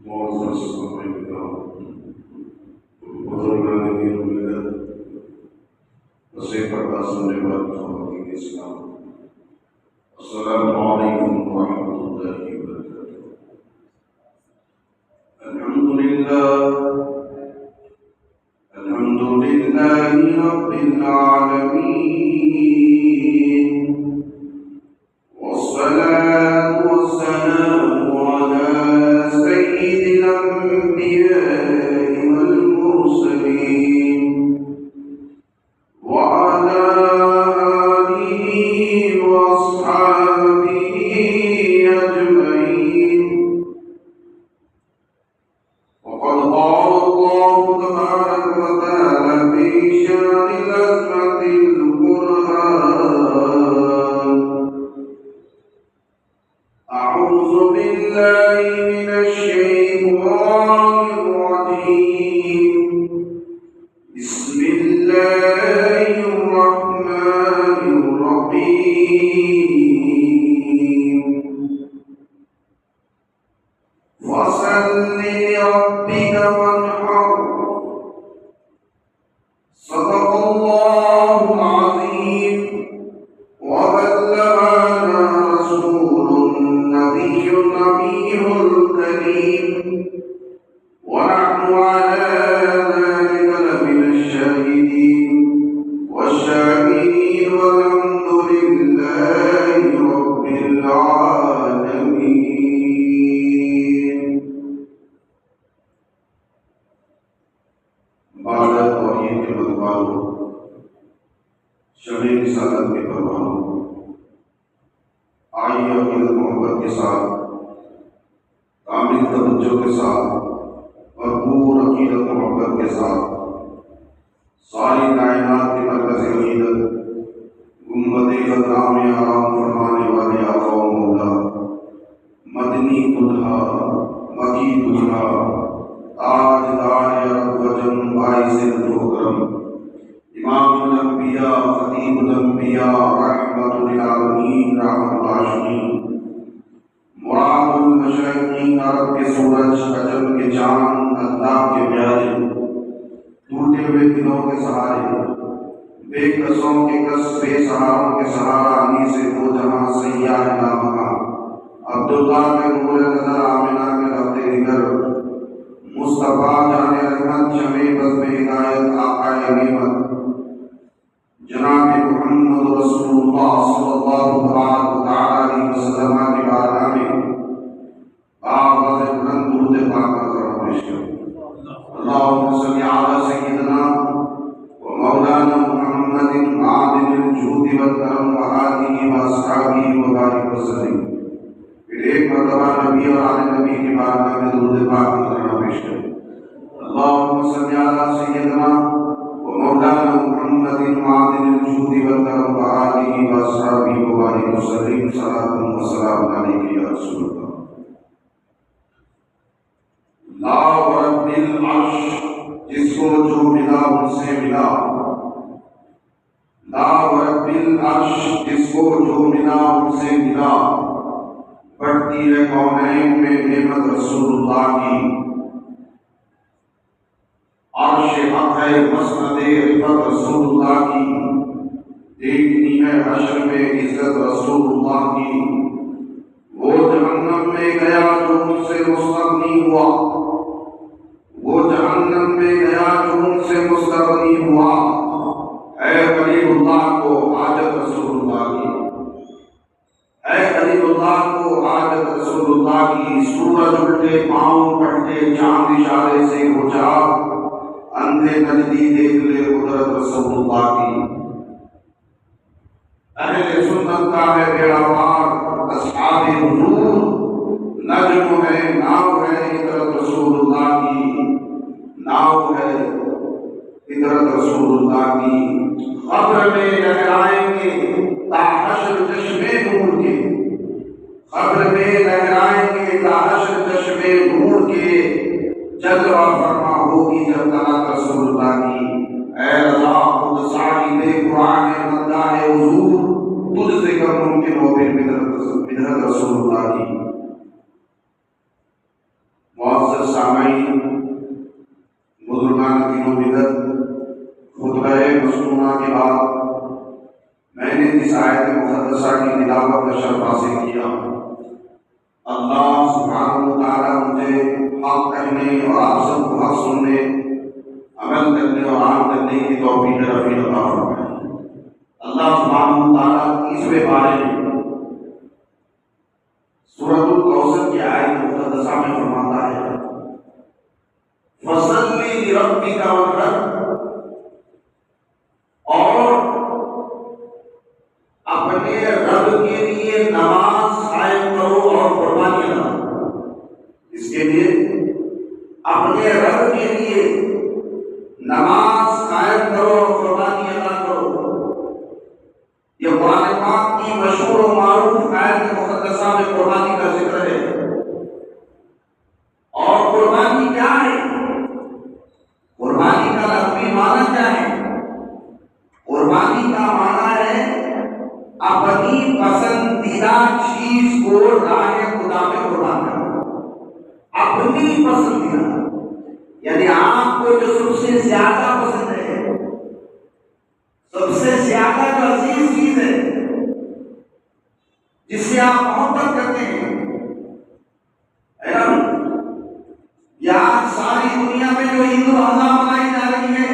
معزز بزرگان دین و ملت، وسیع پردہ سننے والے خواتین اسلام، السلام علیکم ورحمۃ اللہ وبرکاتہ۔ الحمد للہ رب العالمین، والصلاة والسلام على سيد الأنبياء والمرسلين وعلى آله وأصحابه أجمعين۔ وقد قال الله تبارك وتعالى في شأن الأزمة القرآن: أعوذ بالله من الشيطان الرجيم، بسم الله الرحمن الرحيم، فصل لربك وانحر، صدق الله العظيم، وبلغنا رسول النبي الكريم، ونحن على ذلك لمن الشاهدين والشاكرين، والحمد لله رب العالمين۔ بعد توحید کے مدوالوں، شمع رسالت کے پروانوں، آئیے عقیدت محبت کے ساتھ، کامل توجہ کے ساتھ، بھرپور عقیدت محبت کے ساتھ، ساری کائنات کی مرکز عقیدت، گنبد خضرا میں آرام فرمانے والے آقا و مولا، مدنی دلہا، مکی دلہا، تاجدار عرب وجم، باعث لطف و کرم، امام الانبیاء، خطیب الانبیاء، رحمت للعالمین، رحمت العاشقین، مراد المشرقین، عرب کے سورج، عجم کے چاند، اللہ کے پیارے، ٹوٹے ہوئے دلوں کے سہارے، بے کسوں کے کس، بے سہاروں کے سہارا، انی سے دو جہاں، سیاح لامکاں، عبداللہ کے نور نظر، آمنہ کے رفت دیگر، مصطفیٰ جان رحمت، شمع بزم ہدایت، آقا نعمت، جناب محمد رسول اللہ صلی اللہ علیہ وسلم کی بارگاہ میں آغاز بلند درود پاک کا پیش کریں۔ اللہم صلی علی سیدنا و مولانا محمد معدن الجود والکرم وآلہ واصحابہ وبارک وسلم۔ پھر ایک مرتبہ نبی اور آل نبی کی بارگاہ میں درود پاک کا پیش کریں۔ اللہم صلی علی سیدنا مولانا محمد معدن الجود والکرم وآلہ واصحابہ وبارک وسلم، صلاۃ و سلام علیک یا رسول اللہ۔ لا رب العرش، جس کو جو ملا ان سے ملا، لا رب العرش، جس کو جو ملا ان سے ملا، بڑھتی ہے کونین میں نعمت رسول اللہ کی، عرش حق ہے مسند عفت رسول اللہ کی، دیکھنی ہے حشر میں عزت رسول اللہ کی، وہ جہنم میں گیا جو ان سے مستغنی ہوا، وہ جہنم میں گیا جو ان سے مستغنی ہوا، اے قریب اللہ کو حاجت رسول اللہ کی، اے قریب اللہ کو حاجت رسول اللہ کی، سورج الٹے پاؤں پٹے چاند اشارے سے ہو جا، اندھے نجدی دیکھ لے قدرت رسول اللہ کی، اہل سنت کا ہے بیڑا پار، اصحاب حضور نجم ہے، ناؤ ہے قدرت رسول اللہ کی، ناؤ ہے قدرت رسول اللہ کی، قبر میں لہرائیں گے تا حشر چشمے نور کے، قبر میں لہرائیں گے تا حشر چشمے نور کے، جلوہ فرما ہوگی جب طلعت رسول اللہ کی، اے اللہ خود صاحب قرآن مداح حضور، تجھ سے کم ممکن ہو پھر بدعت رسول اللہ کی۔ معزز سامعین، بزرگان دین و ملت، خطبہ مسنونہ کے بعد میں نے اس آیت مقدسہ کی تلاوت کا شرف حاصل کیا۔ اللہ سبحانہ و تعالیٰ مجھے حق کہنے اور آپ سب کو حق سننے، عمل کرنے اور عام کرنے کی توفیق رفیع عطا فرمائے۔ اللہ سبحانہ و تعالیٰ اس بارے میں سورۃ الکوثر کی آیت مقدسہ میں فرماتا ہے، فَصَلِّ لِرَبِّكَ وَانْحَرْ، اور اپنے رب کے لیے نماز قائم کرو اور قربانی لاؤ۔ اس کے لیے اپنے رب کے لیے نماز قائم کرو اور قربانی ادا کرو۔ یہ قرآن پاک کی مشہور و معروف آیت مقدسہ میں قربانی کا ذکر ہے۔ اور قربانی کیا ہے؟ قربانی کا لفظی معنی کیا ہے؟ قربانی کا معنی ہے اپنی پسندیدہ چیز کو راہ خدا میں قربان کرنا۔ اپنی پسندیدہ یعنی آپ کو جو سب سے زیادہ پسند ہے، سب سے زیادہ جو عزیز چیز ہے، جس سے آپ محبت کرتے ہیں، یا ساری دنیا میں جو عید الاضحیٰ منائی جا رہی ہے،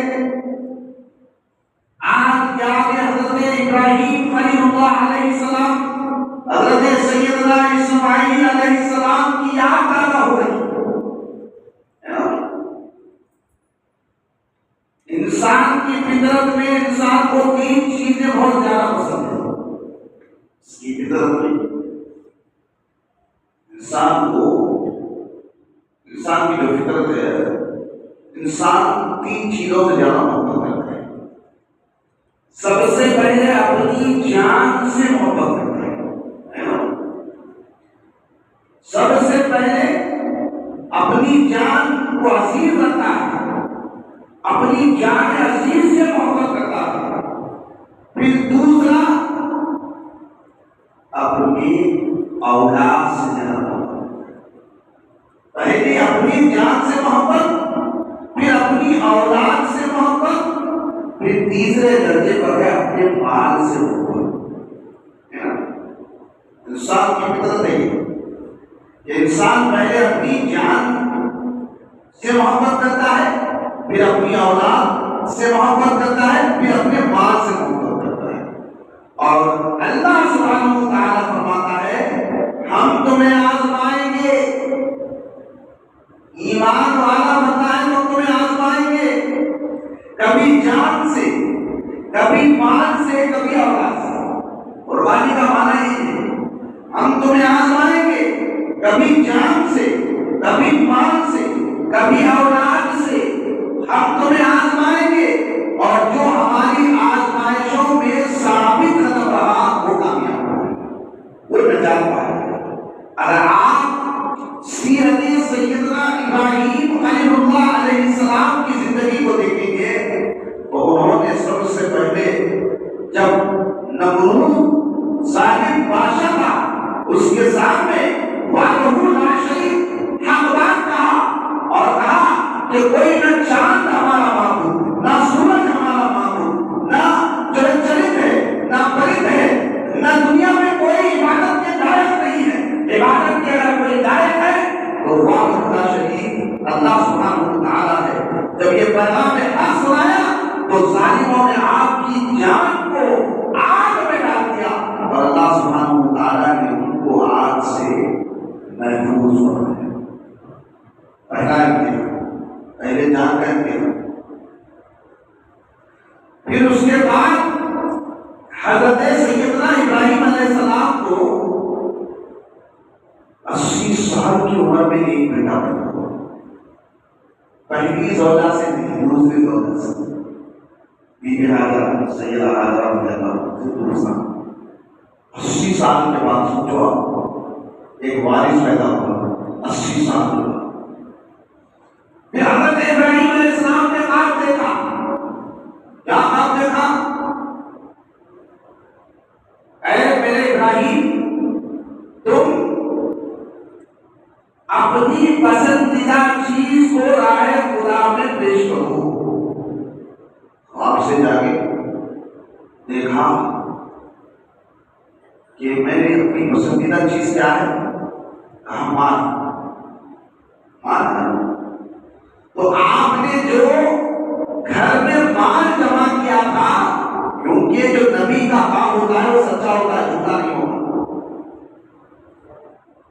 آج یاد حضرت ابراہیم خلیل اللہ علیہ السلام، حضرت سیدنا اسماعیل علیہ السلام کی یاد تازہ ہو رہی ہے۔ انسان کی فطرت میں انسان کو تین چیزیں بہت زیادہ پسند ہیں۔ اس کی فطرت میں انسان کی جو فطرت ہے، انسان تین چیزوں سے زیادہ محبت کرتا ہے۔ سب سے پہلے اپنی جان سے محبت کرتا ہے۔ سب سے پہلے اپنی جان کو عزیز رکھتا ہے، اپنی جان عزیز سے محبت کرتا ہے۔ پھر دوسرا اپنی اولاد سے زیادہ محبت، پہلے اپنی جان سے محبت، پھر اپنی اولاد سے محبت، پھر تیسرے درجے پر ہے اپنے مال سے محبت۔ انسان کی فطرت ہے کہ انسان پہلے اپنی جان سے محبت کرتا ہے، پھر اپنی اولاد سے محبت کرتا ہے، پھر اپنے مال سے محبت کرتا ہے۔ اور اللہ سبحانہ و تعالیٰ فرماتا ہے، ہم تمہیں آزمائیں گے، ایمان والا بندہ ہے تو تمہیں آزمائیں گے، کبھی جان سے، کبھی مال سے، کبھی اولاد سے۔ قربانی کا معنی یہ ہے، ہم تمہیں آزمائیں گے، کبھی جان سے، کبھی مال سے، کبھی اولاد سے، ہم تمہیں آزمائیں گے، اور جو ہماری آزمائشوں میں ثابت قدم رہا وہ کامیاب ہوگا، وہ نجات پائے گا۔ اگر آپ سیرت سیدنا ابراہیم خلیل اللہ علیہ السلام کی زندگی کو دیکھیں گے تو انہوں نے سب سے پہلے جب نمرود ظالم بادشاہ تھا، اس کے سامنے وحدہ لا شریک حق بات کہا، اور کہا کہ کوئی نہ چاند ہمارا معبود، نہ سورج ہمارا معبود، نہ جو چرند ہے، نہ پرند ہے، نہ دنیا میں کوئی عبادت کے لائق نہیں ہے۔ عبادت کے اگر کوئی لائق ہے تو وحدہ لا شریک اللہ سبحانہ و تعالیٰ ہے۔ جب یہ پیغام حق سنایا تو ظالموں نے آپ کی جان کو آگ میں ڈال دیا، اور اللہ سبحانہ و تعالیٰ نے ان کو آگ سے محفوظ فرمایا۔ پہلا امتحان، پہلے جان کا امتحان۔ پھر اس کے بعد حضرت سیدنا ابراہیم علیہ السلام کو 80 سال کی عمر میں ایک بیٹا پیدا ہوا، پہلی زوجہ سے نہیں، دوسری زوجہ سے، بی بی حاجرہ، سیدہ حاجرہ رضی اللہ عنہا سے دوسرا۔ 80 سال کے بعد سوچو ایک وارث پیدا ہوا، 80 سال کے بعد۔ پھر حضرت ابراہیم علیہ السلام نے خواب دیکھا، کیا خواب دیکھا؟ اے میرے ابراہیم، تم اپنی پسندیدہ چیز کو راہ خدا میں پیش کرو۔ آپ سے جا کے دیکھا کہ میں نے اپنی پسندیدہ چیز کیا ہے؟ کہا مال۔ تو آپ نے جو گھر میں مال جمع کیا تھا، کیونکہ جو نبی کا کام ہوتا ہے وہ سچا ہوتا ہے، جھوٹا نہیں ہوتا،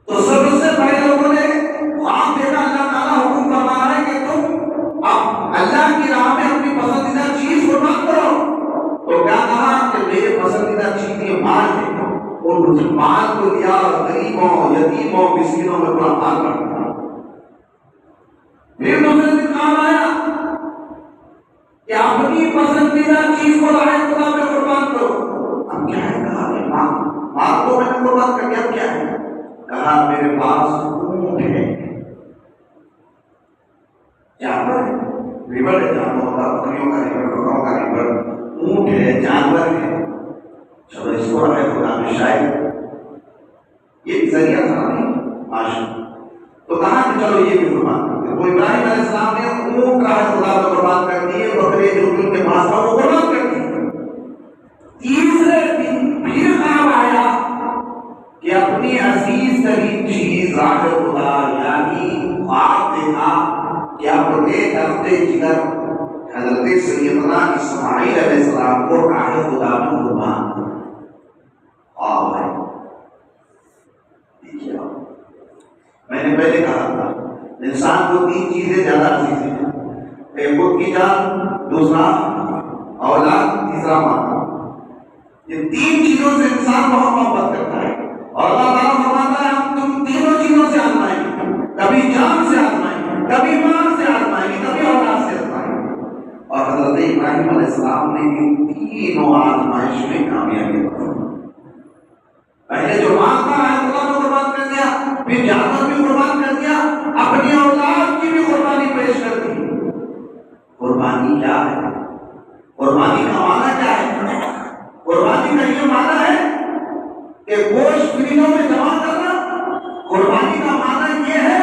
تو سب سے پہلے لوگوں نے خواب دیکھا، اللہ تعالیٰ حکم فرما رہا ہے کہ تم اب اللہ کی راہ میں اپنی پسندیدہ چیز قربان کرو۔ تو کیا کہا کہ میرے پسندیدہ چیز یہ مال ہے، اور مجھے مال کو دیا، غریبوں، یتیموں، مسکینوں میں پورا مال بانٹا۔ پھر دوسرے دن کام آیا کہ اپنی پسندیدہ چیز کو راہ خدا میں قربان کرو۔ اب کیا ہے؟ کہا کہ مال کو میں نے قربان کر دیا، اب کیا ہے؟ کہا میرے پاس اونٹ ہے، جانور ہے، ریور ہے، جانور کا، بکریوں کا ریور، بکروں کا ریور، اونٹ ہے، جانور ہے، چلو اس کو راہ خدا میں شاید یہ ذریعہ تھا نہیں معاشی، تو کہا کہ چلو یہ بھی قربان کرتے۔ وہ ابراہیم علیہ السلام نے اونٹ راہ خدا میں قربان کر دیے، بکرے جو ان کے پاس تھا وہ قربان کر دیے۔ تیسرے دن پھر کام آیا کہ اپنی عزیز ترین چیز راہ خدا یعنی خواب دیکھا کہ اپنے درد جگر حضرت سیدنا اسماعیل علیہ السلام کو راہ خدا میں قربان کرنا۔ خواب ہے، دیکھیے میں نے پہلے کہا تھا انسان کو تین چیزیں زیادہ عزیز ہیں، ایک خود کی جان، دوسرا اولاد، تیسرا مال۔ یہ تین چیزوں سے انسان بہت محبت کرتا ہے، اور اللہ تعالیٰ فرماتا ہے ہم تم تینوں چیزوں سے آزمائیں گے، کبھی جان سے آزمائیں گے، کبھی مال سے آزمائیں گے، کبھی اولاد سے آزمائیں گے۔ اور حضرت ابراہیم علیہ السلام نے ان تینوں آزمائش میں کامیابی پائی۔ پہلے جو مال تھا خدا کو قربان کر دیا، پھر جانور بھی قربان کر دیا، اپنی اولاد کی بھی قربانی پیش کر دی۔ قربانی کیا ہے؟ قربانی کا معنی کیا ہے؟ قربانی کا یہ معنی ہے کہ گوشت فریجوں میں جمع کرنا۔ قربانی کا معنی یہ ہے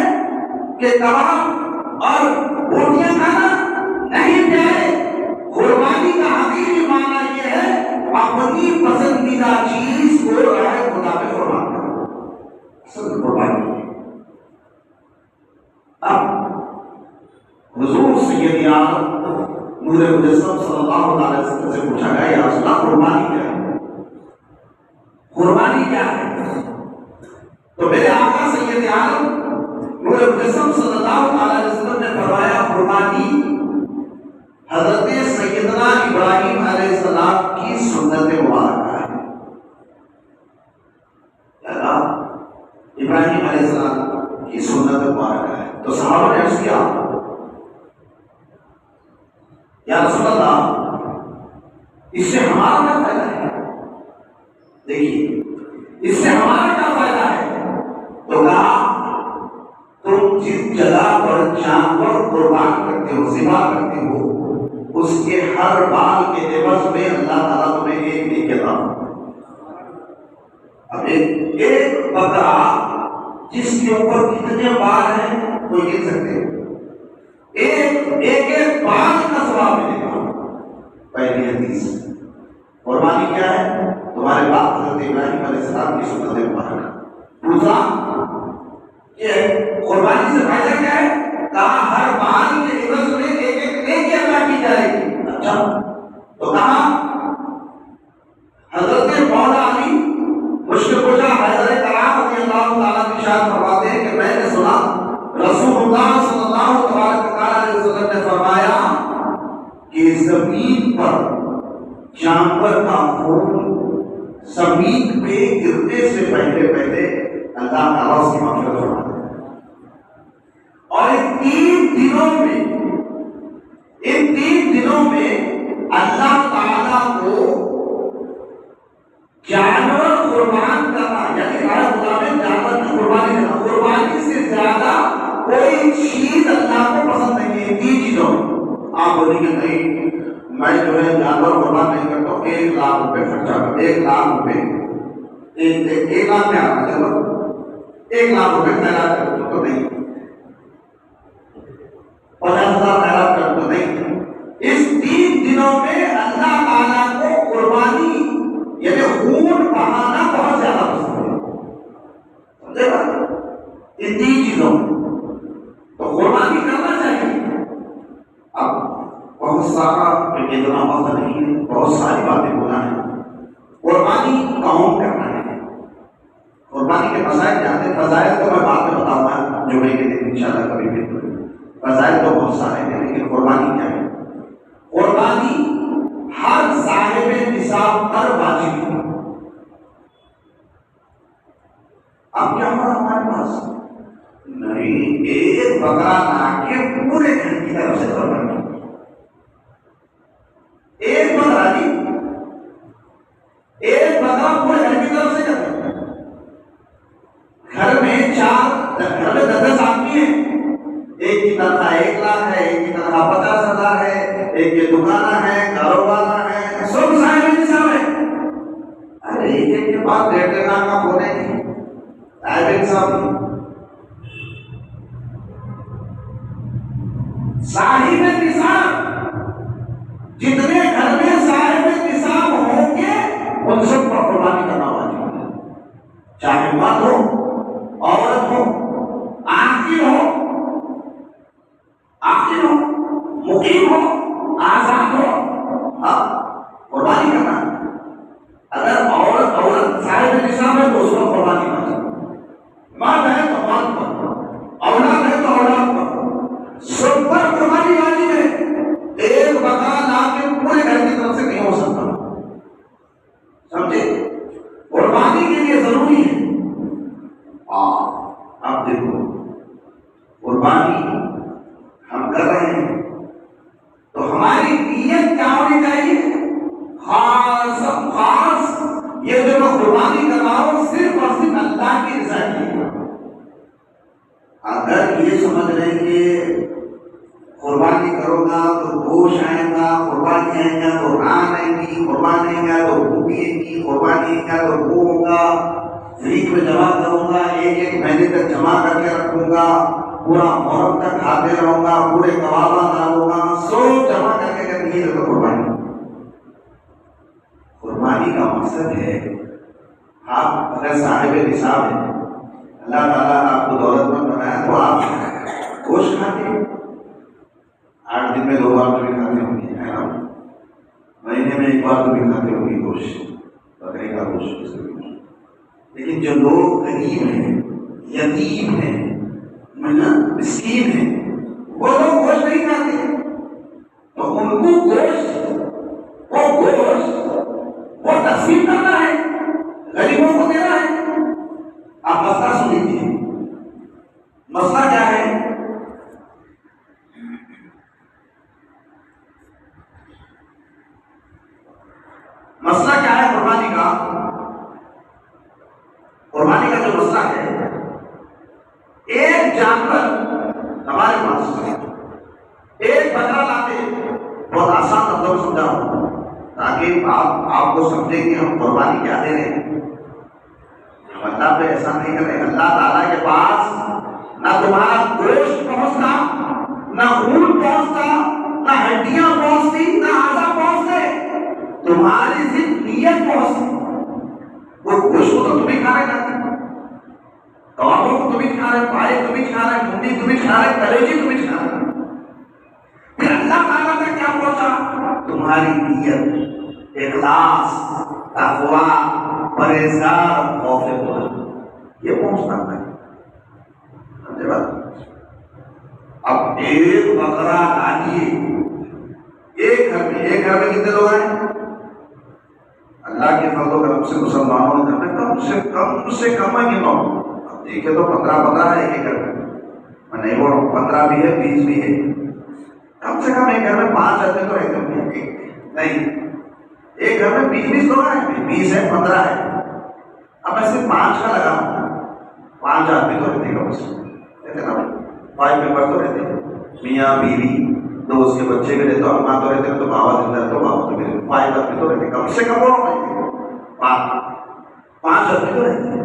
کہ کباب اور روٹیاں کھانا نہیں پیارے۔ قربانی کا حقیقی معنی یہ ہے اپنی پسندیدہ چیز کو راہ خدا میں قربان کرنا، اصل قربانی ہے۔ اب حضور سید عالم نور مجسم صلی اللہ علیہ وسلم سے پوچھا گیا یا رسول اللہ قربانی کیا ہے؟ قربانی کیا ہے؟ تو میرے آقا سید عالم نور مجسم صلی اللہ علیہ وسلم نے فرمایا قربانی حضرت سیدنا ابراہیم علیہ السلام کی سنت مبارکہ ہے۔ ابراہیم علیہ السلام کی سنت مبارکہ ہے۔ تو صحابہ نے عرض کیا یا رسول اللہ اس سے ہمارا کیا فائدہ ہے؟ دیکھیے اس سے ہمارا کیا فائدہ ہے؟ تو کہا تم جس جگہ پر جانور قربان کرتے ہو، ذبح کرتے ہو، اس کے ہر بال کے عوض میں اللہ تعالیٰ تمہیں ایک نیکی عطا کرتا ہے۔ اب ایک بکرا جس کے اوپر کتنے بال ہیں کوئی گن سکتے ہو؟ ایک بال کا ثواب ملے گا۔ پہلی حدیث قربانی کیا ہے؟ تمہارے باپ حضرت ابراہیم علیہ السلام کی سنت مبارکہ۔ دوسرا یہ قربانی سے فائدہ کیا ہے؟ کہا ہر بال کے عوض میں ایک نیکی عطا کی جائے گی۔ اچھا تو کہا حضرت مولا علی مشکل کشا حیدر کرام رضی اللہ تعالیٰ کی شان فرماتے ہیں کہ میں نے سنا رسول اللہ صلی اللہ علیہ وسلم نے فرمایا کہ زمین پر جانور کا خون زمین پہ گرنے سے پہلے اللہ تعالیٰ اس کی مغفرت فرماتا ہے۔ اور ان تین دنوں میں اللہ تعالیٰ کو جانور قربان کرنا یعنی راہ خدا میں جانور کی قربانی کرنا، قربانی سے زیادہ کوئی چیز اللہ کو پسند نہیں ہے۔ تین چیزوں آپ بولیں گے نہیں میں جو ہے جانور قربان نہیں کرتا ہوں، 1,00,000 روپے خرچہ کر 1,00,000 روپے 1 لاکھ میں آنا چلو 1,00,000 خیرات کر دو تو نہیں، 50,000 خیرات کر دو نہیں۔ اس 3 دنوں میں اللہ تعالیٰ کو قربانی یعنی خون بہانا بہت زیادہ پسند ہے، سمجھے بات؟ ان 3 چیزوں تو قربانی کرنا چاہیے۔ اب بہت سارا اتنا وقت نہیں ہے، بہت ساری باتیں بولا ہے۔ قربانی کون کرنا ہے؟ قربانی کے مسائل جانتے ہیں، فضائل تو میں بعد میں بتاؤں گا جمعے کے دن انشاءاللہ کبھی بھی۔ فضائل تو بہت سارے ہیں لیکن قربانی کیا ہے؟ قربانی ہر صاحب نصاب پر واجب ہے۔ اب کیا ہوا ہمارے پاس؟ نہیں، ایک بکرا لا کے پورے گھر کی طرف سے قربانی، ایک بکرا جی، ایک بکرا پورے گھر کی طرف سے کرتے ہیں۔ گھر میں 10 آدمی ہیں، ایک کی تنخواہ 1,00,000 ہے، ایک کی تنخواہ 50,000 ہے، ایک کی دکانہ ہے، کاروبار ہے، سب صاحب نصاب ہے۔ ارے ایک کے پاس 1.5 لاکھ کا فون ہے نہیں، صاحب نصاب صاحب نصاب جتنے گھر میں صاحب نصاب ہوں گے ان سب پر قربانی کرنا واجب ہے، چاہے مرد ہو، عورت ہو، عاقل ہو، مقیم ہو، آزاد ہو، قربانی کرنا۔ اگر عورت صاحب نصاب ہے تو اس پر قربانی کرنا، مرد ہے تو مرد پر، اولاد ہے تو اولاد پر، سب پر قربانی واجب ہے۔ ایک بکرا لا کے پورے گھر کی طرف سے نہیں ہو سکتا، سمجھے؟ قربانی کے لیے ضروری ہے۔ اب دیکھو قربانی ہم کر رہے ہیں تو ہماری نیت کیا ہونی چاہیے؟ خاص یہ جو میں قربانی کر رہا ہوں صرف اور صرف اللہ کی رضا کے لیے۔ اگر یہ سمجھ رہے کہ قربانی کرو گا تو گوشت آئے گا، قربانی آئے گا تو ران آئے گی، قربانی آئے گا تو بھوکی آئے گی، قربانی آئے گا تو وہ ہوگا، فریج میں جمع کروں گا، 1 مہینے تک جمع کر کے رکھوں گا، پورا محرم تک کھاتے رہوں گا، پورے کبابہ ڈالوں گا، سب جمع کر کے کرنی ہے تو قربانی۔ قربانی کا مقصد ہے آپ اگر صاحب نصاب ہے، اللہ تعالیٰ آپ کو دولت مند بنایا تو آپ گوشت کھاتے ہیں، 8 دن میں 2 بار تو بھی کھاتے ہوں گے، ہے نا؟ مہینے میں 1 بار تو بھی کھاتے ہوں گے گوشت، بکرے کا گوشت، کسی کا گوشت۔ لیکن جو لوگ غریب ہیں، یتیم ہیں، مسکین ہیں، وہ لوگ گوشت نہیں کھاتے، تو ان کو گوشت وہ تقسیم کرنا ہے، غریبوں کو دینا ہے۔ آپ مسئلہ سن لیجیے، مسئلہ کیا ہے؟ مسئلہ کیا ہے قربانی کا؟ قربانی کا جو مسئلہ ہے، ایک جانور ہمارے پاس ایک بکرا لاتے، بہت آسان مطلب سمجھاؤں تاکہ آپ کو سمجھیں کہ ہم قربانی کیا دے رہے ہیں۔ اللہ پہ ایسا نہیں کر رہے، اللہ تعالیٰ کے پاس نہ تمہارا گوشت پہنچتا، نہ خون پہنچتا، نہ ہڈیاں پہنچتی، نہ اعضا پہنچتے، تمہاری صرف نیت پہنچتی۔ وہ گوشت کو تو تمہیں کھانے جاتے، کبابوں کو تمہیں کھا رہے، پائے تمہیں کھا رہے، منڈی تمہیں کھا رہے، کلیجی تمہیں کھا رہے۔ پھر اللہ تعالیٰ تک کیا پہنچا؟ تمہاری نیت، اخلاص، تقویٰ، پرہیزگار، خوف خدا، یہ پہنچتا ہے۔ سمجھے بات؟ اب ایک بکرا لالیے، ایک گھر میں کتنے لوگ ہیں؟ اللہ کے فضل و کرم سے مسلمانوں کے گھر میں کم سے کم ہے 9۔ اب دیکھے تو 15 ہے ایک گھر میں نہیں بول رہا ہوں، 15 بھی ہے، 20 بھی ہے، کم سے کم ایک گھر میں 5 آدمی تو رہتے ہوں گے، نہیں ایک گھر میں 20 لوگ ہیں، 20 ہے، 15 ہے۔ اب میں صرف 5 کا لگا ہوں، 5 آدمی تو رہتے گا، بس رہتے نا، 5 ممبر تو رہتے ہیں، میاں بیوی، 2 اس کے بچے بھی رہتے، اماں تو رہتے، تو بابا زندہ ہے تو بابا تو رہتے، 5 آدمی تو رہتے، کم سے کم وہ 5 آدمی تو رہتے ہیں۔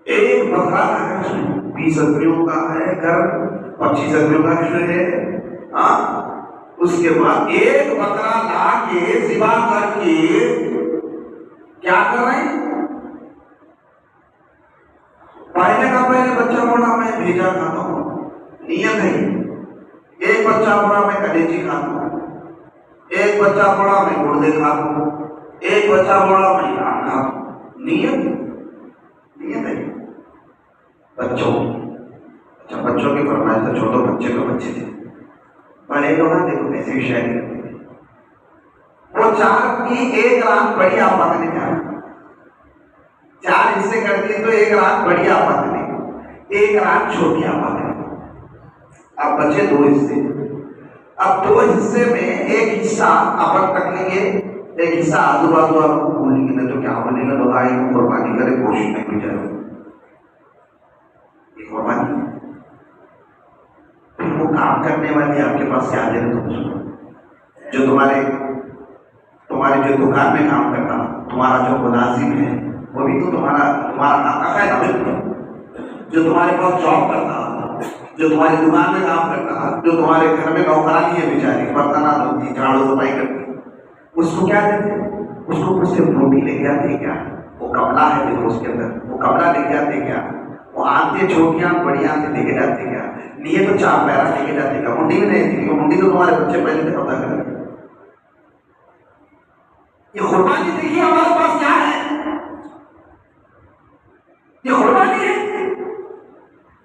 ایک بکرا کا اگر 20 روپیوں کا ہے، اگر 25 روپیوں کا ہے، اس کے بعد ایک بکرا لا کے ذبح کر کے کیا کر رہے ہیں؟ پہلے کا پہلے بچہ بولا میں بھیجا کھاتا ہوں، نیت ہے ایک بچہ بولا میں کلیجی کھاتا ہوں، ایک بچہ بولا میں گردے کھاتا ہوں، ایک بچہ بولا میں نان کھاتا ہوں، نیت ہے بچوں اچھا بچوں کی فرمائش تو چھوٹے بچے تو بچے تھے، بڑے لوگ دیکھو کیسے شاید کرتے ہیں، وہ 4 کی 1 رات بڑی آپات نے کیا 4 حصے کرتی ہے تو 1 رات بڑی آپات نے 1 رات چھوٹی آپات نے، اب بچے 2 حصے، اب 2 حصے میں ایک حصہ اپن تک لیں گے، ایک حصہ آزو بازو آپ کو بھولیں گے، تو کیا بنے گا لوگ آئے قربانی کرے کوشش نہیں کی جائے یہ قربانی، پھر وہ کام کرنے والی آپ کے پاس کیا دے رہے جو تمہارے جو دکان میں کام کرتا، تمہارا جو ملازم ہے وہ بھی تو تمہارا آقا ہے نا، جو تمہارے پاس جاب کرتا، جو تمہاری دکان میں کام کرتا، جو تمہارے گھر میں نوکرانی ہے بیچاری برتنات دھوتی جھاڑو صفائی کرتی، اس کو کیا دیتے؟ اس کو کچھ صرف روٹی لے کے آتے کیا؟ وہ کپڑا ہے دیکھو اس کے اندر، وہ کپڑا لے کے آتے کیا؟ وہ آتے چھوٹیاں بڑی آتے لے کے جاتے کیا؟ لیے تو 4 پیرا لے کے جاتے کیا؟ منڈی میں نہیں تھی، منڈی تو تمہارے بچے پہلے سے پتا کریں گے۔ یہ قربانی دیکھیے ہمارے پاس کیا ہے، یہ قربانی ہے۔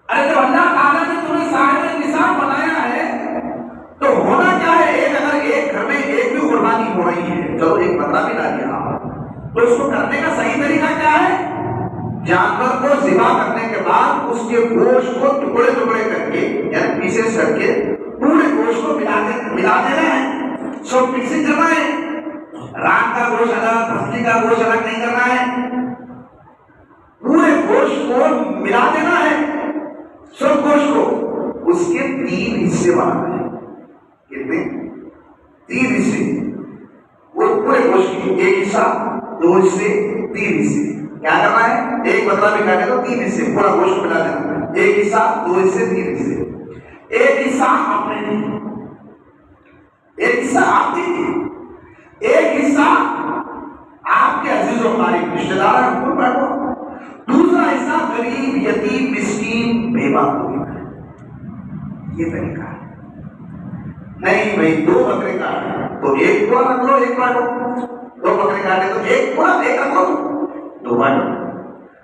ارے جب اللہ تعالیٰ نے تمہیں صاحب نصاب بنایا ہے تو ہونا کیا ہے؟ اگر ایک گھر میں ایک بھی قربانی ہو رہی ہے، چلو ایک بکرا بھی لا دیا تو اس کو کرنے کا صحیح طریقہ کیا ہے؟ جانور کو ذبح کرنے کے بعد اس کے گوشت کو ٹکڑے ٹکڑے کر کے یعنی پیسز کر کے پورے گوشت کو ملا دینا ہے، سب مکسنگ کرنا ہے، رات کا گوشت الگ پھسلی کا گوشت الگ نہیں کرنا ہے، پورے گوشت کو ملا دینا ہے، سب گوشت کو اس کے 3 حصے بنانا ہے، کتنے 3 حصے، وہ پورے گوشت کے 1 حصہ 2 حصے 3 حصے، کیا کرنا ہے؟ ایک بکرا بھی کاٹے تو 3 حصے پورا گوشت ملا دینا، 1 حصہ 2 حصے 3 حصے، 1 حصہ اپنے لیے، 1 حصہ آپ کے لیے، 1 حصہ آپ کے عزیز و قریب رشتے دار ہیں ان کو بانٹو، دوسرا حصہ غریب یتیم مسکین بیوہ کو دینا ہے، یہ طریقہ ہے۔ نہیں بھائی 2 بکرے کاٹے تو 1 پورا رکھ لو 1 بانٹو، 2 بکرے کاٹے تو 1 پورا 1 رکھ لو 2 بانٹو،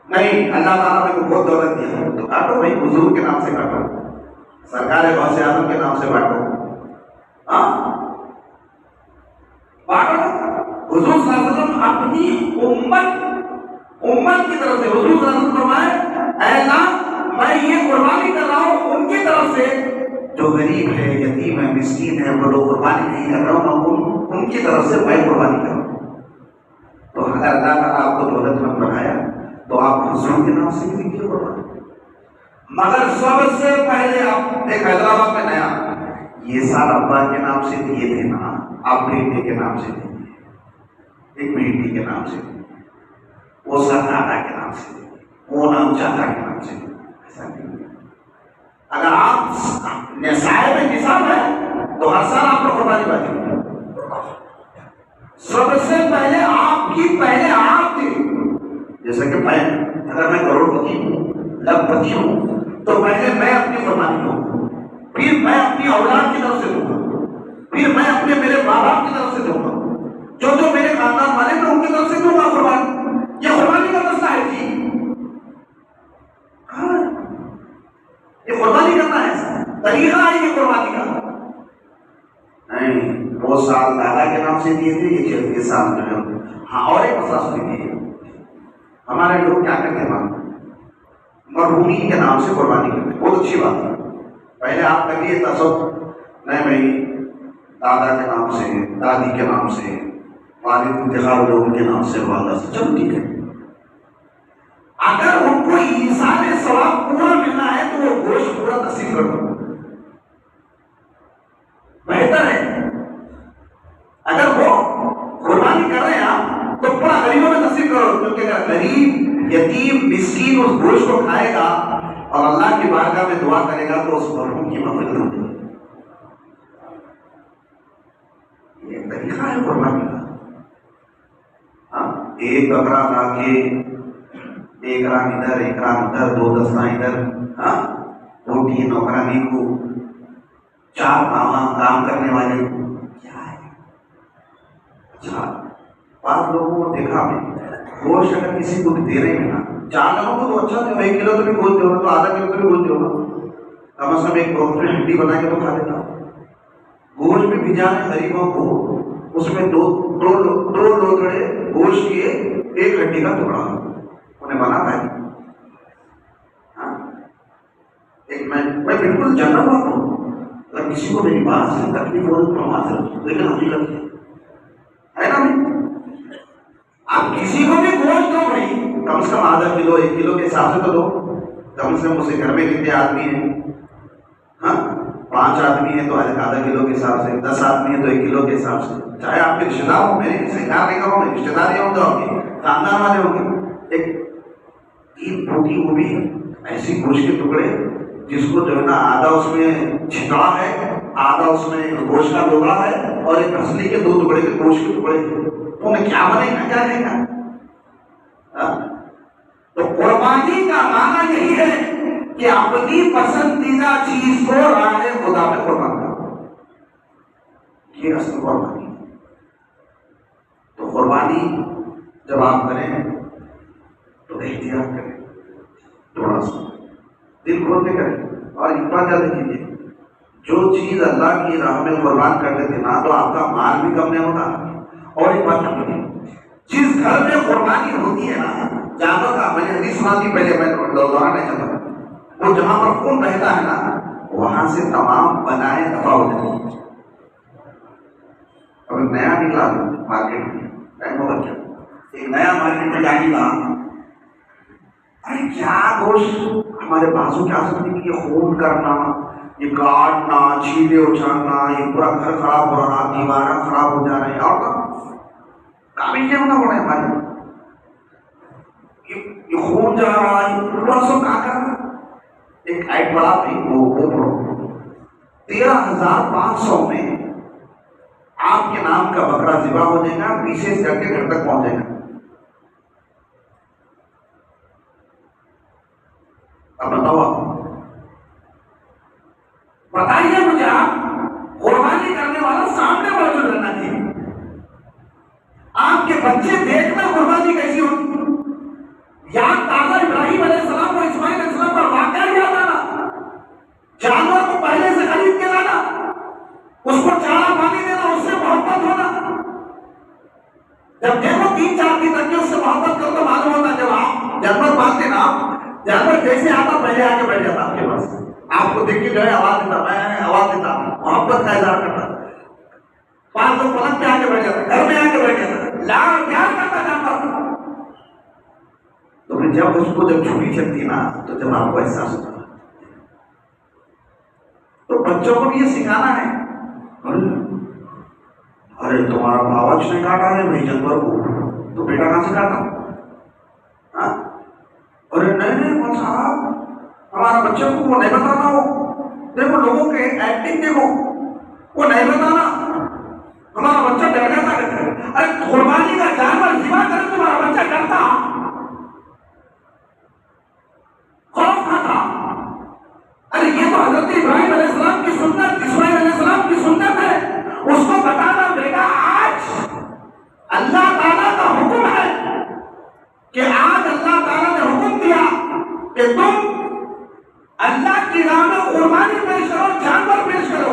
نہیں اللہ تعالیٰ نے کو بہت دولت دیا ہے تو کاٹو بھائی، حضور کے نام سے کاٹو، سرکار غوث اعظم کے نام سے بانٹو، بانٹو۔ حضور صلی اللہ علیہ وسلم اپنی امت کی طرف سے، حضور صلی اللہ علیہ وسلم فرمائے اے اللہ میں یہ قربانی کر رہا ہوں ان کی طرف سے جو غریب ہے یتیم ہے مسکین ہے، وہ لوگ قربانی نہیں کر رہا ہوں، ان کی طرف سے میں قربانی کر رہا ہوں۔ تو اگر اللہ تعالیٰ آپ کو دولت مند بنایا تو آپ حضور کے نام سے بھی کیوں قربانی، مگر سب سے پہلے آپ ایک حیدرآباد میں نیا یہ سال ابا کے نام سے دیے تھے نا، آپ بیٹے کے نام سے دیے، ایک بیٹی کے نام سے، وہ سر دادا کے نام سے، وہ نام چاچا کے نام سے، ایسا نہیں۔ اگر آپ صاحب نصاب ہے تو ہر سال آپ کو قربانی واجب ہے۔ سب سے پہلے آپ کی پہلے آپ تھی، جیسا کہ میں اگر میں کروڑ پتی ہوں لکھ پتی ہوں تو پہلے میں اپنی قربانی دوں گا، پھر میں اپنی اولاد کی طرف سے دوں گا، پھر میں اپنے میرے ماں باپ کی طرف سے دوں گا، جو میرے خاندان والے میں ان کی طرف سے دوں گا قربانی۔ یہ قربانی کا مسئلہ ہے جی، یہ قربانی کرنا ہے، طریقہ ہے یہ قربانی کا نہیں۔ وہ سال دادا کے نام سے دیے تھے، یہ 6 سال جو ہے۔ ہاں اور ایک مسئلہ سنیے، ہمارے لوگ کیا کرتے ہیں مرحومین کے نام سے قربانی کرتے ہیں، بہت اچھی بات ہے، پہلے آپ کبھی تصور نہیں بھائی دادا کے نام سے دادی کے نام سے والد انتخاب لوگوں کے نام سے والدہ سے، چلو ٹھیک ہے، اگر ان کو ایصال ثواب پورا ملنا ہے تو وہ گوشت پورا نصیب کر دو، بہتر ہے۔ اگر وہ قربانی کر رہے ہیں آپ تو پورا غریبوں میں نصیب کرو، کیونکہ اگر غریب یتیم مسکین اس گوشت کو کی بارگاہ میں دعا کرے گا تو اس مرحوم کی مغفرت ہوگی. یہ طریقہ ہے قربانی کا. ایک بکرا لا کے ایک رام ادھر ایک رام ادھر 2 دستہ ادھر روٹی نوکرانی کو 4 کام کرنے والے کیا ہے. اچھا 5 لوگوں کو دیکھا میں گوشت اگر کسی کو بھی دے رہے ہیں نا 4 لوگوں کو تو اچھا دے 1 کلو تو بھی گوشت دے تو آدھا کلو تو بھی گوشت دے کم از کم ایک بہت میں ہنڈی بنا کے تو کھا لیتا. گوشت میں بھجانے غریبوں کو اس میں 2 لوتڑے گوشت کیے 1 ہڈی کا ٹکڑا انہیں بناتا ہے. میں بالکل جانا ہوا ہوں اگر کسی کو میری بات سے تکلیف ہو تو معذرت لیکن حقیقت ہے نا نہیں. آپ کسی کو بھی گوشت دو بھائی کم سے کم آدھا کلو 1 کلو کے حساب سے تو دو. کم سے کم اسے گھر میں کتنے آدمی ہیں 5 آدمی ہیں تو آدھا کلو کے حساب سے 10 آدمی ہیں تو 1 کلو کے حساب سے. چاہے آپ کے رشتے دار ہوں میرے کسی انکار نہیں کروں میں رشتے دار ہی ہوں گے خاندان والے ہوں گے. ایک 3 پھوٹی وہ بھی ایسی گوشت کے ٹکڑے جس کو جو ہے نا آدھا اس میں چھکڑا ہے آدھا اس میں گوشت کا ٹکڑا ہے اور ایک اصلی کے 2 ٹکڑے کے گوشت کے ٹکڑے تو میں کیا بنے گا کیا دے گا. تو قربانی کا معنی یہی ہے کہ اپنی پسندیدہ چیز کو راہ خدا میں قربان کرو. یہ اصل قربانی ہے. تو قربانی جب آپ کریں تو احتیاط کریں تھوڑا سا دل کھول کے کریں. اور ایک بات یاد رکھیے جو چیز اللہ کی راہ میں قربان کر دیتے نا تو آپ کا مال بھی کم نہیں ہوتا. اور ایک بات یاد رکھیے جس گھر میں قربانی ہوتی ہے نا جانور کا میں نے حدیث سنا تھی پہلے میں دوبارہ نہیں چاہتا وہ جہاں پر خون رہتا ہے نا وہاں سے تمام بنائیں دفاع ہو جاتی ہیں. اب نیا نکلا مارکیٹ میں ٹائم ہوگا کیا ایک نیا مارکیٹ میں جانے کا ارے کیا گوشت ہمارے بازو کیا سکتے کہ یہ خون کرنا یہ کاٹنا چھیلے اچھالنا یہ پورا گھر خراب ہو رہا دیواریں خراب ہو جا رہے ہیں اور کام ہی ہونا پڑا ہے ہمارے یہ خون جا رہا ہے پورا سب کہاں کرنا. ایک ایڈ بڑا تھی وہ پڑھو 13,500 میں آپ کے نام کا بکرا ذبح ہو جائے گا پیسز کر کے گھر تک پہنچ جائے گا. اب بتاؤ بتائیے مجھے آپ قربانی کرنے والا سامنے موجود رہنا چاہیے. آپ کے بچے دیکھنا قربانی کیسی ہوتی یاد تازہ ابراہیم علیہ السلام اور اسماعیل علیہ السلام کا واقعہ یاد آنا. جانور کو پہلے سے خرید کے لانا اس کو چارہ پانی دینا اس سے محبت ہونا. جب دیکھو 3-4 دن تک اس سے محبت کرو تو معلوم ہوتا جب آپ جانور پالتے نا جانور جیسے آتا پہلے آ کے بیٹھ جاتا آپ کے پاس آپ کو دیکھ کے جو ہے آواز دیتا میں آواز دیتا محبت کا اظہار کرتا 5 لوگ پلنگ پہ آ کے بیٹھ جاتا گھر میں آ کے بیٹھ جاتا لاڑ پیار کرتا جانور. تو پھر جب اس کو جب چھٹی چلتی نا تو جب آپ کو احساس ہوتا تو بچوں کو بھی یہ سکھانا ہے ارے تمہارا باورچ نے کاٹا ہے بھائی جانور کو تو بیٹا کہاں سے کاٹا. ارے نہیں صاحب ہمارا بچوں کو وہ نہیں بتانا ہو دیکھو لوگوں کے ایکٹنگ دیکھو وہ نہیں بتانا ہمارا بچہ ڈر جاتا ہے. ارے قربانی کا جانور ذبح کرے تمہارا بچہ ڈرتا خوف کھاتا. ارے یہ تو حضرت ابراہیم علیہ السلام کی سنت اسماعیل علیہ السلام کی سنت ہے. اس کو بتانا بیٹا آج اللہ تعالیٰ کا حکم ہے کہ آج اللہ تعالیٰ نے حکم دیا کہ تم اللہ کی راہ میں قربانی پیش کرو جانور پیش کرو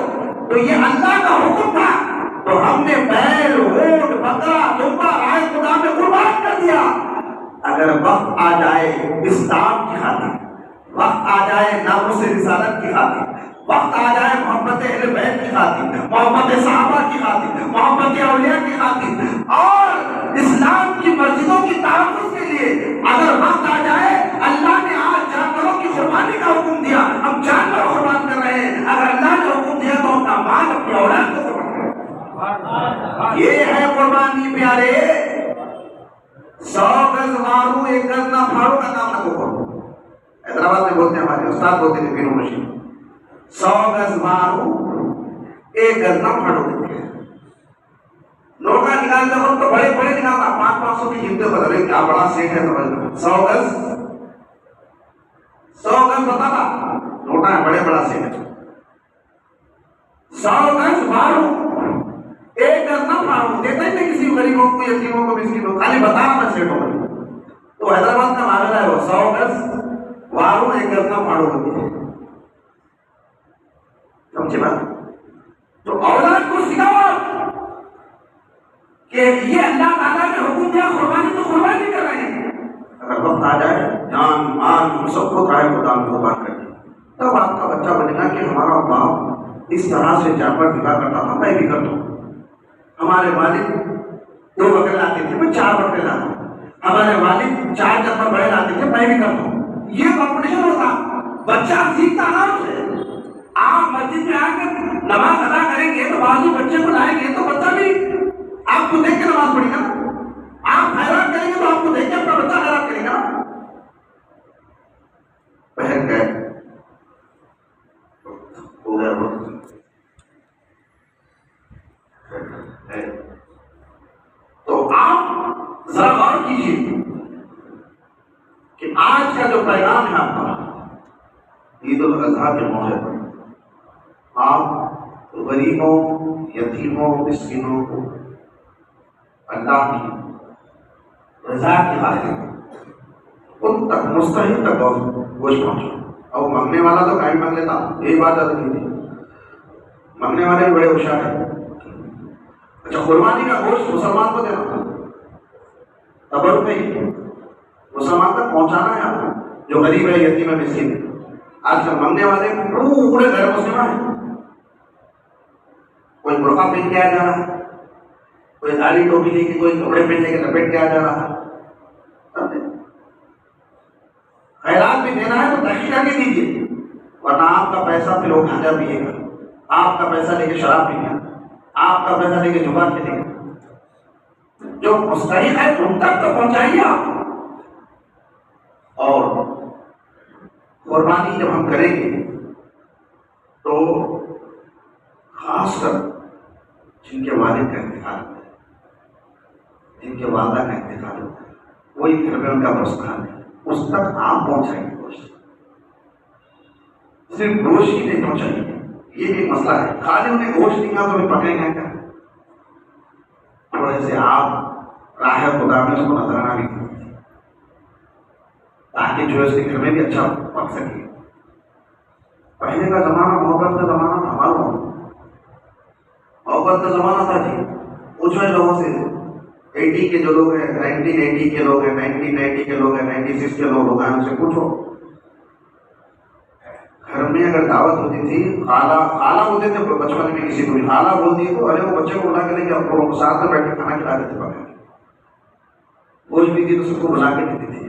تو یہ اللہ کا حکم تھا تو ہم نے بیل اونٹ بکرا دمبا رائے خدا میں قربان کر دیا. اگر وقت آ جائے اسلام کی خاطر وقت آ جائے ناموس رسالت کی خاطر وقت آ جائے محبت اہل بیت کی خاطر محبت صحابہ کی خاطر محبت اولیاء کی خاطر اور اسلام کی مسجدوں کی تحفظ کے لیے اگر وقت آ جائے اللہ نے آج جانوروں کی قربانی کا حکم دیا ہم جانور قربان کر رہے ہیں. اگر اللہ نے حکم دیا تو اپنا مال اپنی اولاد کو قربان. یہ ہے قربانی پیارے. 100 گز مارو 1 گز نہ پھاڑو کا کام نہ کرو حیدرآباد میں بولتے ہیں ہمارے استاد بولتے تھے پیر مشین 100 گز مارو 1 گز نہ پھاڑو دیتے ہیں. نوٹا نکالتے وقت تو بڑے بڑے نکالتا 500 کی جیتے بدلے کیا بڑا سیٹ ہے سمجھ لو 100 گز بتاتا نوٹا ہے بڑے بڑا سیٹ ہے 100 گز مارو 1 گز نہ پھاڑو دیتا ہی نہیں کسی غریبوں کو یتیموں کو مسکینوں کو خالی بتانا میں سیٹ ہوں. تو حیدرآباد کا معاملہ ہے وہ 100 گز وارو 1 گز نہ پھاڑو ہوتی ہے. سمجھے بات؟ تو اولاد کو سکھاؤ کہ یہ اللہ تعالیٰ نے حکم دیا قربانی تو قربانی کر رہے ہیں. اگر وقت آ جائے جان مال ہم سب کو رائے خدا میں قربان کر دیں تب آپ کا بچہ بنے گا کہ ہمارا باپ اس طرح سے جانور ذبح کرتا تھا میں بھی کرتا ہوں. ہمارے والد 2 بکرے لاتے تھے میں 4 بکرے لاتا ہوں. ہمارے والد 4 جانور بڑے لاتے تھے میں بھی کرتا ہوں. یہ کمپٹیشن ہوتا بچہ سیکھتا آرام سے. آپ مسجد میں آ کر نماز ادا کریں گے تو بازو بچے کو لائیں گے تو بچہ بھی آپ کو دیکھ کے نماز پڑھے گا. آپ حیران کریں گے تو آپ کو دیکھ کے اپنا بچہ حیران کرے گا. پہن گئے ہو گیا تو آپ ذرا غور کیجیے کہ آج کا جو پیغام ہے آپ کا عید الاضحیٰ کے موقع پر آپ غریبوں یتیموں مسکینوں کو اللہ کی رضا کی خاطر ان تک مستحق تک گوشت پہنچو. اور مانگنے والا تو کہیں مانگ لیتا یہی بات یاد رکھیے مانگنے والے بھی بڑے ہوشیار ہیں. اچھا قربانی کا گوشت مسلمان کو دینا تبرک نہیں مسلمان تک پہنچانا ہے آپ کو جو غریب ہے یتیم ہے مسکین ہے. آج کل مانگنے والے پورے غیر مسلم ہیں. کوئی برقع پہن کے آ جا رہا ہے کوئی داڑھی ٹوپی لے کے کوئی کپڑے پہننے کے لپیٹ کے آ جا رہا ہے. خیرات بھی دینا ہے تو تحقیق کر کے دیجیے ورنہ آپ کا پیسہ پھر وہ گھاجا پیے گا. آپ کا پیسہ لے کے شراب پیے گا. آپ کا پیسہ لے کے جوا کھیلے گا. جو مستحق ہے تم تک تو پہنچائیے آپ. اور قربانی جب ہم کریں گے تو خاص کر جن کے والد کا انتقال ہوتا ہے جن کے والدہ کا انتقال ہوتا ہے وہی گھر میں ان کا پرستان ہے اس تک آپ پہنچائیں گے. گوشت صرف گوشت ہی نہیں پہنچائیں گے یہ بھی مسئلہ ہے. خالی انہیں گوشت دیں گا تو انہیں پکڑیں گے کیا. تھوڑے سے آپ راہ خدا میں اس کو نظرانہ بھی کریں تاکہ جو اس کے گھر میں بھی اچھا پک سکے. پہلے کا زمانہ محبت کا زمانہ تھا معلوم محبت کا زمانہ تھا جی. پوچھو لوگوں سے 80 کے جو لوگ ہیں 1980 کے لوگ ہیں 1990 کے لوگ ہیں 96 کے لوگ ہیں ان سے پوچھو گھر میں اگر دعوت ہوتی تھی خالہ ہوتے تھے بچپن میں کسی کو بھی خالہ بولتی ہے تو ارے وہ بچے کو بلا کے لے کے آپ کو ساتھ میں بیٹھ کے کھانا کھلا دیتے پکا کے. گوشت بھی تھی تو سب کو بلا کے دیتی تھی.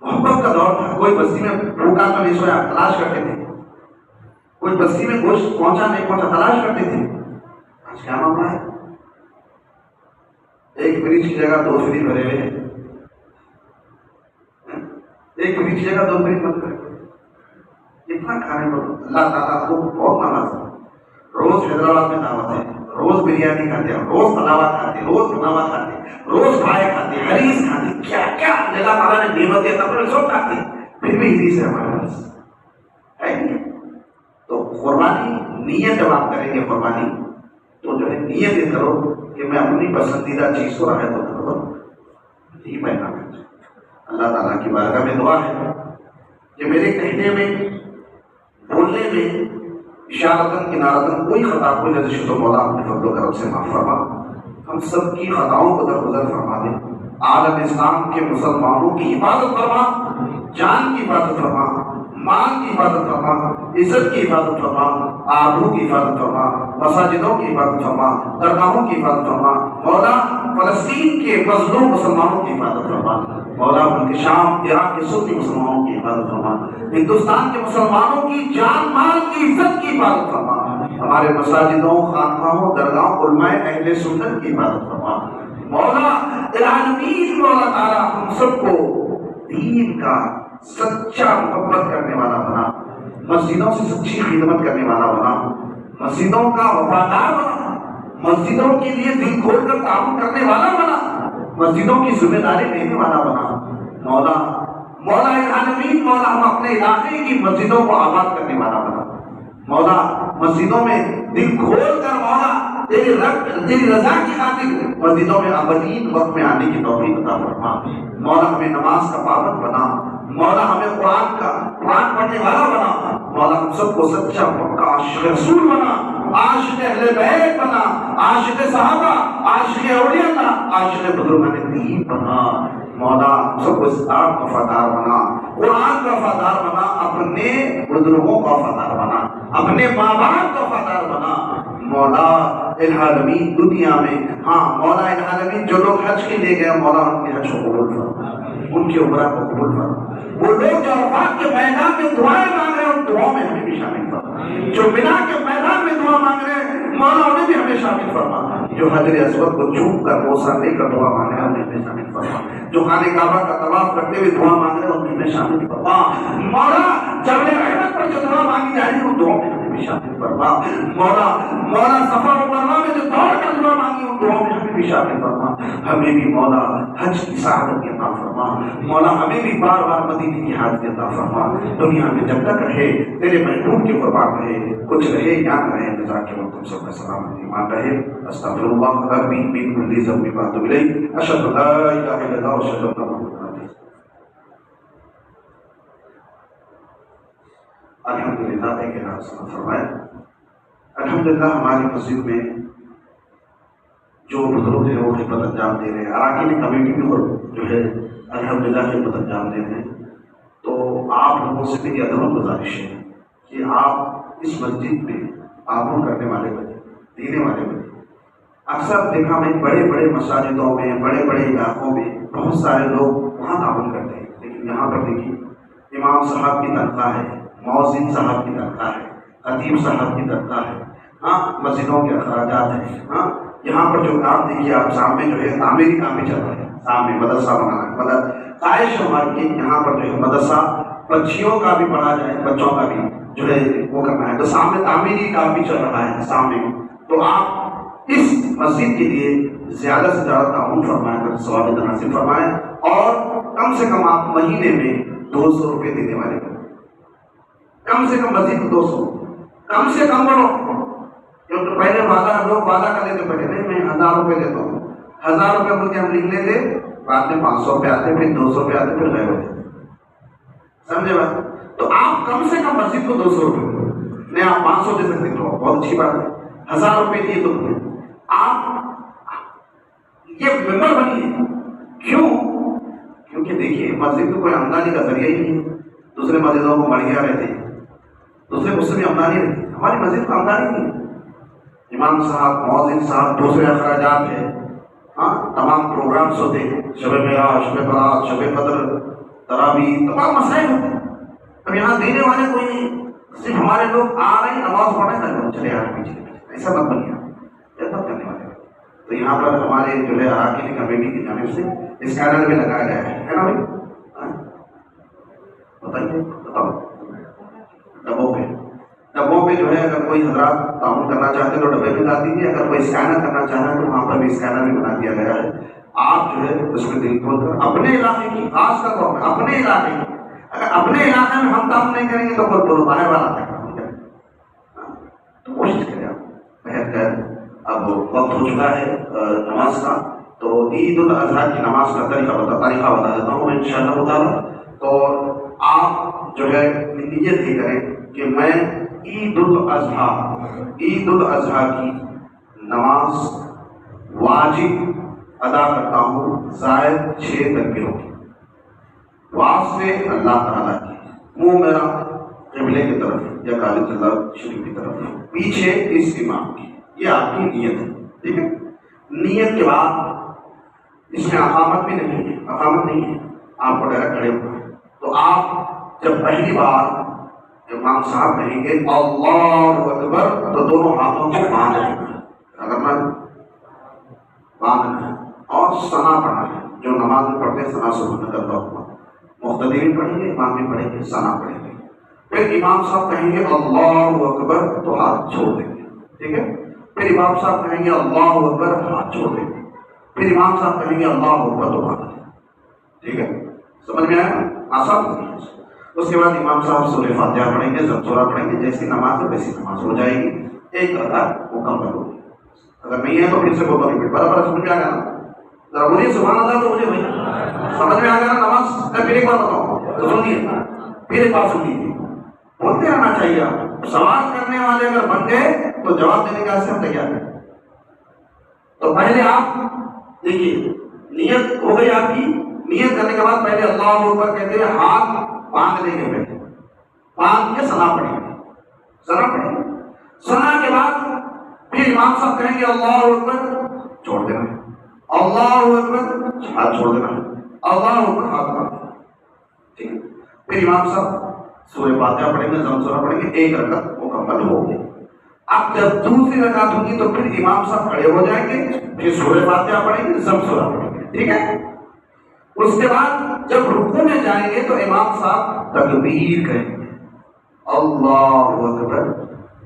محبت کا دور تھا. کوئی بستی میں بھوکا تو نہیں سویا تلاش کرتے تھے. کوئی بستی میں گوشت پہنچا نہیں پہنچا تلاش کرتے تھے. آج کیا معاملہ ہے ایک فریج کی جگہ 2 فریج بھرے ہوئے ہیں. ایک فریج کی جگہ 2 فریج بند کرے اتنا کھانے پر اللہ تعالیٰ کو بہت نوازا. روز حیدرآباد میں دعوت ہے روز بریانی کھاتے ہیں روز پلاوا کھاتے روز بناوا کھاتے روز پائے کھاتے حریص کھاتے کیا کیا اللہ تعالیٰ نے نعمتیں تب سب کھاتے پھر بھی حریص ہے ہمارے پاس ہے نہیں. تو قربانی نیت جب آپ کریں گے قربانی تو جو ہے نیت کرو کہ میں اپنی پسندیدہ چیز کو رہے تو نہیں پہنا. اللہ تعالیٰ کی بارگاہ میں دعا ہے کہ میرے کہنے میں بولنے میں اشارتاً کنارتاً کوئی خطا کوئی نزش تو مولا اپنے فضل و کرم سے معاف فرما. ہم سب کی خطاؤں کو درگزر فرما دے. عالم اسلام کے مسلمانوں کی حفاظت فرما جان کی حفاظت فرما مال کی حفاظت فرما عزت کی حفاظت فرما آبرو کی حفاظت فرما مساجدوں کی حفاظت فرما درگاہوں کی حفاظت فرما. مولا فلسطین کے مظلوم مسلمانوں کی حفاظت فرما. مولا ملک شام عراق کے سنی مسلمانوں کی حفاظت فرما. ہندوستان کے مسلمانوں کی جان مال کی عزت کی حفاظت فرما. ہمارے مساجدوں خانقاہوں درگاہوں علماء اہل سنت کی حفاظت فرما. مولا العالمین مولا تعالیٰ ہم سب کو دین کا سچا محبت کرنے والا بنا، مسجدوں سے سچی خدمت کرنے والا بنا، مسجدوں کا وفادار بنا، مسجدوں کے لیے دل کھول کر تعاون کرنے والا بنا، مسجدوں کی ذمہ داری لینے والا بنا۔ مولا العالمین، مولا ہم اپنے علاقے کی مسجدوں کو آباد کرنے والا بنا۔ مولا مسجدوں میں دل کھول کر مولا تیری رضا کی خاطر مسجدوں میں اولین وقت میں آنے کی توفیق عطا فرما۔ مولا ہمیں نماز کا پابند بنا، مولا ہمیں قرآن پڑھنے والا بنا، مولا ہم سب کو سچا پکا عاشق رسول بنا، عاشق اہل بیت بنا، عاشق صحابہ، عاشق اولیاء بنا، عاشق بزرگان دین بنا۔ مولا ہم سب کو اسلام کا وفادار بنا، قرآن کا وفادار بنا، اپنے بزرگوں کا وفادار بنا، اپنے ماں باپ کا وفادار بنا۔ مولا العالمین دنیا میں، ہاں مولا العالمین جو لوگ حج کے لیے گئے مولا ان کے حج کو قبول فرما، ان کی عمرہ کو قبول فرما۔ وہ لوگ جو عرفات کے میدان میں دعائیں مانگ رہے ہیں ان دعاؤں میں ہمیں بھی شامل فرما، جو بنا کے میدان میں دعا مانگ رہے ہیں مولا انہیں بھی ہمیں شامل فرما، جو حجر اسود کو چھو کر بوسہ لے کر دعا مانگ رہے ہیں انہیں بھی شامل فرما، جو خانہ کعبہ کا طواف کرتے ہوئے دعا مانگ رہے ہیں انہیں بھی شامل فرما۔ مولا جبل رحمت پر جو دعا مانگی جا رہی ہے ان دعاؤں میں ہمیں بھی شامل فرما۔ مولا صفا و مروہ میں جو دوڑ کر دعا مانگی ان دعاؤں میں ہمیں بھی شامل فرما۔ ہمیں بھی مولا حج کی سعادت کی عطا فرما، مولا ہمیں بھی بار بار مدینے کی حاجت عطا فرما۔ دنیا میں جب تک رہے تیرے محبوب کے قربان رہے، کچھ رہے یا نہ رہے، جزاک اللہ تم سب کا سلامتی ایمان رہے۔ استغفر اللہ ربی من کل ذنب واتوب الیہ، اشہد ان لا الہ الا اللہ واشہد ان محمدا رسول اللہ۔ الحمدللہ ایک اعلان سمجھ فرمائے، الحمدللہ ہماری مسجد میں جو بزرگ ہیں وہ خدمت انجام دے رہے ہیں، اراکین کمیٹی بھی جو ہے الحمدللہ خدمت انجام دے رہے ہیں۔ تو آپ لوگوں سے میری ادب گزارش ہے کہ آپ اس مسجد میں تعاون کرنے والے بنے، دینے والے بنے۔ اکثر دیکھا میں بڑے بڑے مساجدوں میں، بڑے بڑے علاقوں میں بہت سارے لوگ وہاں تعاون کرتے ہیں، لیکن یہاں پر دیکھیے امام صاحب کی تنخواہ ہے، مؤذن صاحب کی تنخواہ ہے، خطیب صاحب کی تنخواہ ہے، ہاں مسجدوں کے اخراجات ہیں، ہاں یہاں پر جو کام دیکھیے آپ سامنے جو ہے تعمیری کام بھی چل رہا ہے، سامنے مدرسہ بنانا ہے، خواہش ہماری یہاں پر جو ہے مدرسہ بچیوں کا بھی پڑھا جائے، بچوں کا بھی جو ہے وہ کرنا ہے، تو سامنے تعمیری کام بھی چل رہا ہے سامنے۔ تو آپ اس مسجد کے لیے زیادہ سے زیادہ تعاون فرمائیں، کر ثواب ناصب فرمائیں، اور کم سے کم آپ مہینے میں 200 روپے دینے والے بنیں، کم سے کم مسجد 200 کم سے کم بڑھو، کیونکہ پہلے لوگ وعدہ کر لیتے، پہلے نہیں میں 1000 روپے دیتا ہوں، 1000 روپے بول کے ہم لکھ لیتے، بعد میں 500 روپے آتے، پھر 200 روپے آتے، پھر غائب ہو جاتے، سمجھے بات؟ تو آپ کم سے کم مسجد کو 200 روپے نہیں، آپ 500 دے سکتے تو بہت اچھی بات ہے، 1000 روپے دیے تو آپ یہ ممبر بنیے۔ کیوں؟ کیونکہ دیکھیے مسجد کو کوئی آمدنی کا ذریعہ ہی نہیں ہے، دوسرے مسجدوں کو مڑیاں رہتے ہیں، دوسرے مسجد میں آمدنی رہتی ہے، ہماری مسجد کو آمدنی نہیں ہے، امام صاحب، مؤذن صاحب، دوسرے اخراجات ہیں، ہاں تمام پروگرامز ہوتے ہیں، شب معراج، شب برات، شب قدر، تراویح، تمام مسائل ہوتے ہیں۔ اب یہاں دینے والے کوئی نہیں، صرف ہمارے لوگ آ رہے ہیں نماز پڑھنے کا چلے آ رہے پیچھے، ایسا مت بنیے، ایسا کرنے والے۔ تو یہاں پر ہمارے جو ہے اراکین کمیٹی کی جانب سے اسکینر بھی لگایا گیا ہے نا بھائی؟ بتائیے، بتاؤ ڈبوں پہ جو ہے اگر کوئی حضرات تعاون کرنا چاہتے ہیں تو ڈبے میں ڈال دیجیے، اگر کوئی اسکینر کرنا چاہے تو وہاں پر بھی اسکینر بھی بنا دیا گیا ہے۔ آپ جو ہے اس میں دل کھول کر اپنے علاقے کی، خاص کر اپنے علاقے کی، اگر اپنے علاقے میں ہم تعاون نہیں کریں گے تو بولو باہر والا تک تو کوشش کریں آپ۔ بہتر اب وقت ہو چکا ہے نماز کا، تو عید الاضحیٰ کی نماز کا طریقہ بتا دیتا ہوں ان شاء اللہ تعالیٰ۔ تو آپ جو ہے نیت ہی کریں کہ میں عید الاضحیٰ کی نماز واجب ادا کرتا ہوں، زائد 6 تکبیروں کی، واسطے اللہ تعالیٰ کی، منہ میرا قبلے کی طرف یا کعبۃ اللہ شریف کی طرف، پیچھے اس امام کی، یہ آپ کی نیت ہے، ٹھیک ہے۔ نیت کے بعد اس میں اقامت بھی نہیں ہے، اقامت نہیں ہے، آپ کو ڈائریکٹ کھڑے ہونا ہے۔ تو آپ جب پہلی بار امام صاحب کہیں گے اللہ اکبر تو دونوں ہاتھوں کو باندھنا ہے، اگر میں باندھنا ہے، اور ثنا پڑھنا ہے، جو نماز میں پڑھتے ہیں ثنا سبحانک اللہم مقتدی بھی پڑھیں گے، امام بھی پڑھیں گے، ثنا پڑھیں گے۔ پھر امام صاحب کہیں گے اللہ اکبر تو ہاتھ چھوڑ دیں گے، ٹھیک ہے؟ پھر امام صاحب کہیں گے اللہ اکبر، ہاتھ چھوڑ دیں گے۔ پھر امام صاحب کہیں گے اللہ اکبر تو ہاتھ، ٹھیک ہے؟ سمجھ میں آیا؟ آسان ہے۔ اس کے بعد امام صاحب سورہ فاتحہ پڑھیں گے، ضم سورہ پڑھیں گے، جیسی نماز ہے ویسی نماز ہو جائے گی، ایک رکعت مکمل ہوگی۔ اگر نہیں ہے تو پھر سے بولتا نہیں، برابر سمجھ میں آ گیا نا؟ ذرا بولیے سبحان اللہ تو مجھے بھائی سمجھ میں آ گیا نا نماز؟ میں پھر ایک بار بتاؤں تو سنیے، پھر ایک بار سنیے، بولتے رہنا چاہیے آپ۔ سوال کرنے والے اگر بن گئے تو جواب دینے کا ہم تیار ہیں۔ تو پہلے آپ دیکھیے، نیت ہو گئی آپ کی، نیت کرنے کے بعد پہلے اللہ اکبر کہتے ہیں، ہاتھ باندھ لیں گے، پہلے باندھ کے ثنا پڑھیں گے، ثنا پڑھیں گے۔ ثنا کے بعد پھر امام صاحب کہیں گے اللہ اکبر، چھوڑ دینا، اللہ اکبر، ہاتھ چھوڑ دینا، اللہ اکبر، ہاتھ باندھ دینا، ٹھیک ہے؟ پھر امام صاحب سورہ فاتحہ پڑھیں گے، ضم سورہ پڑھیں گے، ایک رکعت مکمل ہوگی۔ اب جب دوسری رکعت ہوگی تو پھر امام صاحب کھڑے ہو جائیں گے، پھر سورہ فاتحہ پڑھیں گے، ضم سورہ پڑھیں گے، ٹھیک ہے؟ اس کے بعد جب رکوع میں جائیں گے تو امام صاحب تکبیر کہیں گے، اللہ اکبر،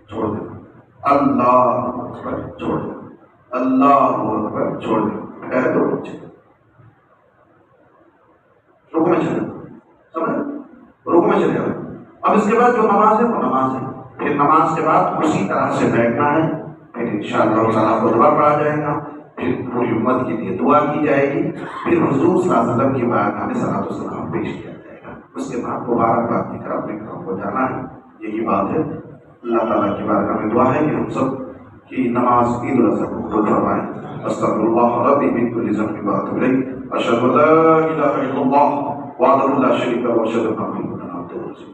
چھوڑ دینا، اللہ اکبر، چھوڑ دینا، اللہ اکبر، چھوڑ دینا، رکوع میں چلے، سمجھ؟ رکوع میں چلے جائیں۔ اب اس کے بعد جو نماز ہے وہ نماز ہے، پھر نماز کے بعد اسی طرح سے بیٹھنا ہے، پھر انشاءاللہ تعالیٰ خطبہ پڑھا جائے گا، پھر پوری امت کے لیے دعا کی جائے گی، پھر حضور صلی اللہ علیہ وسلم کی بارگاہ میں صلاۃ و سلام پیش کیا جائے گا۔ اس کے بعد مبارکباد دے کر اپنے گھروں کو جانا ہے، یہی بات ہے۔ اللہ تعالیٰ کی بارگاہ میں دعا ہے کہ ہم سب کی نماز عید الاضحیٰ کو قبول فرمائیں۔ استغفر اللہ ربی من کل ذنب واتوب الیہ، اشہد ان لا الہ الا اللہ وحدہ لا شریک لہ واشہد ان محمدا عبدہ ورسولہ۔